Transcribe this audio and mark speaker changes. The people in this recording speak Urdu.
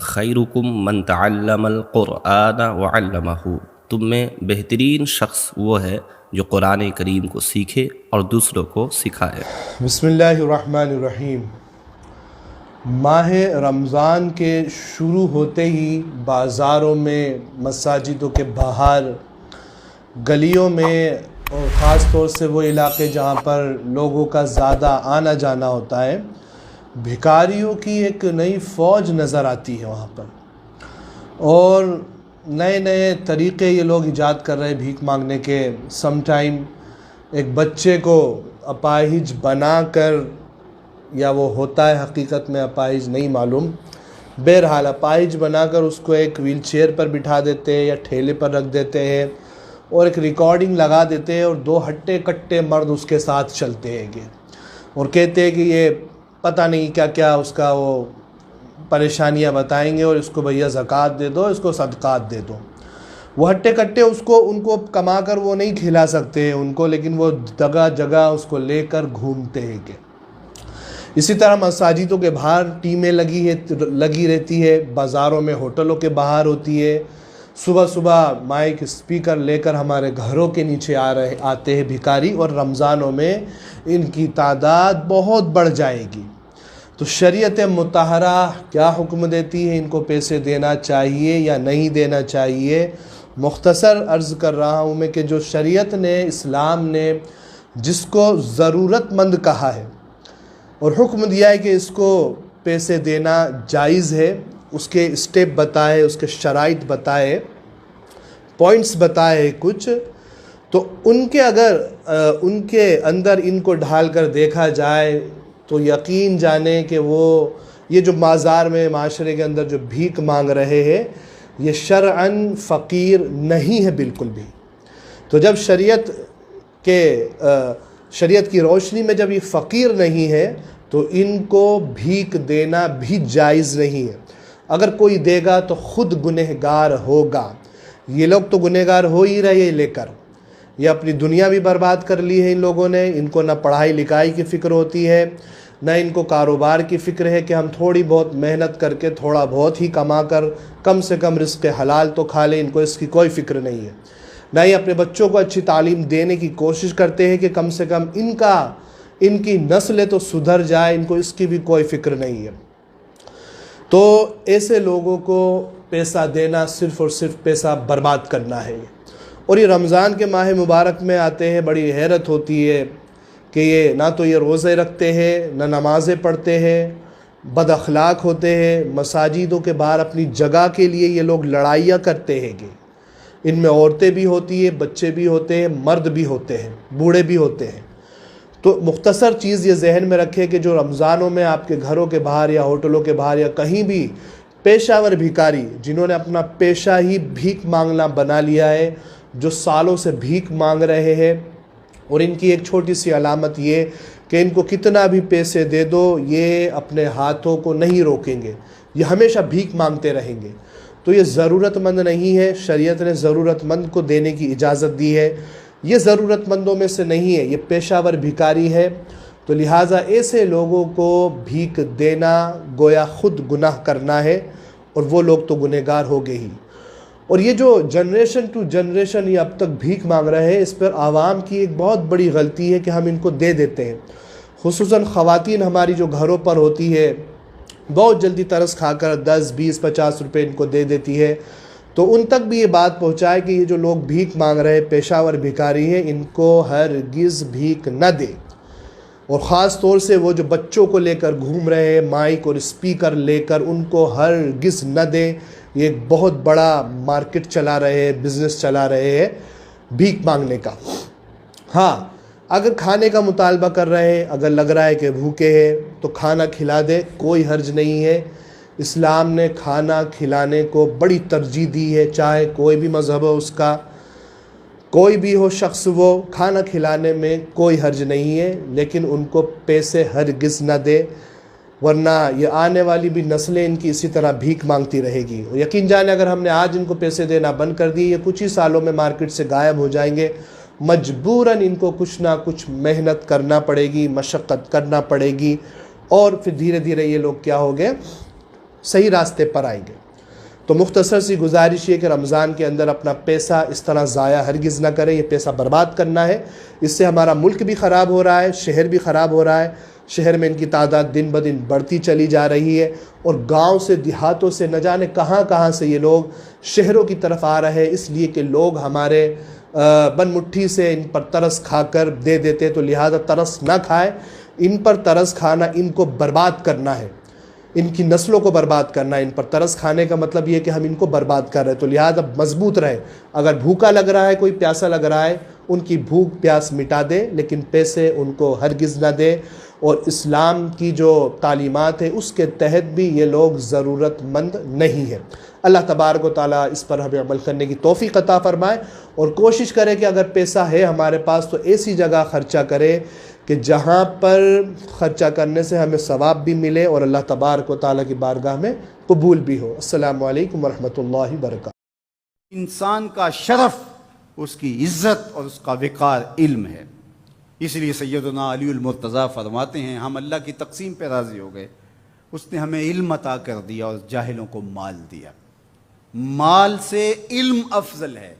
Speaker 1: خیرکم من تعلم القرآن وعلمہ، تم میں بہترین شخص وہ ہے جو قرآن کریم کو سیکھے اور دوسروں کو سکھائے۔
Speaker 2: بسم اللہ الرحمن الرحیم۔ ماہ رمضان کے شروع ہوتے ہی بازاروں میں، مساجدوں کے باہر، گلیوں میں، اور خاص طور سے وہ علاقے جہاں پر لوگوں کا زیادہ آنا جانا ہوتا ہے، بھکاریوں کی ایک نئی فوج نظر آتی ہے وہاں پر، اور نئے نئے طریقے یہ لوگ ایجاد کر رہے ہیں بھیک مانگنے کے۔ سم ٹائم ایک بچے کو اپاہج بنا کر، یا وہ ہوتا ہے حقیقت میں اپاہج نہیں معلوم، بہرحال اپاہج بنا کر اس کو ایک ویل چیئر پر بٹھا دیتے ہیں یا ٹھیلے پر رکھ دیتے ہیں، اور ایک ریکارڈنگ لگا دیتے ہیں، اور دو ہٹے کٹے مرد اس کے ساتھ چلتے ہیں گے اور کہتے ہیں کہ یہ پتہ نہیں کیا کیا اس کا وہ پریشانیاں بتائیں گے، اور اس کو بھیا زکوٰۃ دے دو، اس کو صدقات دے دو۔ وہ ہٹے کٹے ان کو کما کر وہ نہیں کھلا سکتے ان کو، لیکن وہ جگہ جگہ اس کو لے کر گھومتے ہیں کہ اسی طرح مساجدوں کے باہر ٹیمیں لگی رہتی ہے، بازاروں میں، ہوٹلوں کے باہر ہوتی ہے۔ صبح صبح مائک اسپیکر لے کر ہمارے گھروں کے نیچے آتے ہیں بھکاری، اور رمضانوں میں ان کی تعداد بہت بڑھ جائے گی۔ تو شریعت مطہرہ کیا حکم دیتی ہے؟ ان کو پیسے دینا چاہیے یا نہیں دینا چاہیے؟ مختصر عرض کر رہا ہوں میں کہ جو شریعت نے، اسلام نے جس کو ضرورت مند کہا ہے اور حکم دیا ہے کہ اس کو پیسے دینا جائز ہے، اس کے اسٹیپ بتائے، اس کے شرائط بتائے، پوائنٹس بتائے کچھ، تو ان کے اندر ان کو ڈھال کر دیکھا جائے تو یقین جانے کہ یہ جو بازار میں، معاشرے کے اندر جو بھیک مانگ رہے ہیں، یہ شرعاً فقیر نہیں ہے بالکل بھی۔ تو جب شریعت کی روشنی میں جب یہ فقیر نہیں ہے تو ان کو بھیک دینا بھی جائز نہیں ہے۔ اگر کوئی دے گا تو خود گنہگار ہوگا۔ یہ لوگ تو گنہگار ہو ہی رہے، لے کر یہ اپنی دنیا بھی برباد کر لی ہے ان لوگوں نے۔ ان کو نہ پڑھائی لکھائی کی فکر ہوتی ہے، نہ ان کو کاروبار کی فکر ہے کہ ہم تھوڑی بہت محنت کر کے تھوڑا بہت ہی کما کر کم سے کم رزق حلال تو کھا لیں۔ ان کو اس کی کوئی فکر نہیں ہے۔ نہ ہی اپنے بچوں کو اچھی تعلیم دینے کی کوشش کرتے ہیں کہ کم سے کم ان کی نسلیں تو سدھر جائے، ان کو اس کی بھی کوئی فکر نہیں ہے۔ تو ایسے لوگوں کو پیسہ دینا صرف اور صرف پیسہ برباد کرنا ہے۔ اور یہ رمضان کے ماہ مبارک میں آتے ہیں، بڑی حیرت ہوتی ہے کہ یہ نہ تو یہ روزے رکھتے ہیں، نہ نمازیں پڑھتے ہیں، بد اخلاق ہوتے ہیں۔ مساجدوں کے باہر اپنی جگہ کے لیے یہ لوگ لڑائیاں کرتے ہیں کہ ان میں عورتیں بھی ہوتی ہیں، بچے بھی ہوتے ہیں، مرد بھی ہوتے ہیں، بوڑھے بھی ہوتے ہیں۔ تو مختصر چیز یہ ذہن میں رکھے کہ جو رمضانوں میں آپ کے گھروں کے باہر یا ہوٹلوں کے باہر یا کہیں بھی پیشہ ور بھکاری، جنہوں نے اپنا پیشہ ہی بھیک مانگنا بنا لیا ہے، جو سالوں سے بھیک مانگ رہے ہیں، اور ان کی ایک چھوٹی سی علامت یہ کہ ان کو کتنا بھی پیسے دے دو، یہ اپنے ہاتھوں کو نہیں روکیں گے، یہ ہمیشہ بھیک مانگتے رہیں گے۔ تو یہ ضرورت مند نہیں ہے۔ شریعت نے ضرورت مند کو دینے کی اجازت دی ہے، یہ ضرورت مندوں میں سے نہیں ہے، یہ پیشہ ور بھکاری ہے۔ تو لہٰذا ایسے لوگوں کو بھیک دینا گویا خود گناہ کرنا ہے، اور وہ لوگ تو گنہگار ہو گئے ہی۔ اور یہ جو جنریشن ٹو جنریشن یہ اب تک بھیک مانگ رہے ہیں، اس پر عوام کی ایک بہت بڑی غلطی ہے کہ ہم ان کو دے دیتے ہیں۔ خصوصاً خواتین ہماری جو گھروں پر ہوتی ہے، بہت جلدی ترس کھا کر 10، 20، 50 روپے ان کو دے دیتی ہے۔ تو ان تک بھی یہ بات پہنچائے کہ یہ جو لوگ بھیک مانگ رہے پیشہ ور بھکاری ہیں، ان کو ہرگز بھیک نہ دے۔ اور خاص طور سے وہ جو بچوں کو لے کر گھوم رہے ہیں مائک اور اسپیکر لے کر، ان کو ہرگز نہ دیں۔ یہ ایک بہت بڑا مارکیٹ چلا رہے ہیں، بزنس چلا رہے ہیں بھیک مانگنے کا۔ ہاں، اگر کھانے کا مطالبہ کر رہے ہیں، اگر لگ رہا ہے کہ بھوکے ہیں تو کھانا کھلا دے، کوئی حرج نہیں ہے۔ اسلام نے کھانا کھلانے کو بڑی ترجیح دی ہے، چاہے کوئی بھی مذہب ہو، اس کا کوئی بھی ہو شخص، وہ کھانا کھلانے میں کوئی حرج نہیں ہے، لیکن ان کو پیسے ہرگز نہ دے، ورنہ یہ آنے والی بھی نسلیں ان کی اسی طرح بھیک مانگتی رہے گی۔ اور یقین جانے اگر ہم نے آج ان کو پیسے دینا بند کر دی، یہ کچھ ہی سالوں میں مارکیٹ سے غائب ہو جائیں گے۔ مجبوراً ان کو کچھ نہ کچھ محنت کرنا پڑے گی، مشقت کرنا پڑے گی، اور پھر دھیرے دھیرے یہ لوگ کیا ہو گئے، صحیح راستے پر آئیں گے۔ تو مختصر سی گزارش یہ کہ رمضان کے اندر اپنا پیسہ اس طرح ضائع ہرگز نہ کریں، یہ پیسہ برباد کرنا ہے، اس سے ہمارا ملک بھی خراب ہو رہا ہے، شہر بھی خراب ہو رہا ہے، شہر میں ان کی تعداد دن بدن بڑھتی چلی جا رہی ہے، اور گاؤں سے دیہاتوں سے نہ جانے کہاں کہاں سے یہ لوگ شہروں کی طرف آ رہے ہیں، اس لیے کہ لوگ ہمارے بن مٹھی سے ان پر ترس کھا کر دے دیتے، تو لہذا ترس نہ کھائیں، ان پر ترس کھانا ان کو برباد کرنا ہے، ان کی نسلوں کو برباد کرنا ہے۔ ان پر ترس کھانے کا مطلب یہ کہ ہم ان کو برباد کر رہے ہیں، تو لہذا مضبوط رہے۔ اگر بھوکا لگ رہا ہے، کوئی پیاسا لگ رہا ہے، ان کی بھوک پیاس مٹا دے، لیکن پیسے ان کو ہرگز نہ دے، اور اسلام کی جو تعلیمات ہے اس کے تحت بھی یہ لوگ ضرورت مند نہیں ہیں۔ اللہ تبارک و تعالیٰ اس پر ہمیں عمل کرنے کی توفیق عطا فرمائے، اور کوشش کرے کہ اگر پیسہ ہے ہمارے پاس تو ایسی جگہ خرچہ کرے کہ جہاں پر خرچہ کرنے سے ہمیں ثواب بھی ملے اور اللہ تبارک و تعالیٰ کی بارگاہ میں قبول بھی ہو۔ السلام علیکم ورحمۃ اللہ وبرکاتہ۔
Speaker 3: انسان کا شرف، اس کی عزت اور اس کا وقار علم ہے۔ اس لیے سیدنا علی المرتضیٰ فرماتے ہیں ہم اللہ کی تقسیم پہ راضی ہو گئے، اس نے ہمیں علم عطا کر دیا اور جاہلوں کو مال دیا۔ مال سے علم افضل ہے۔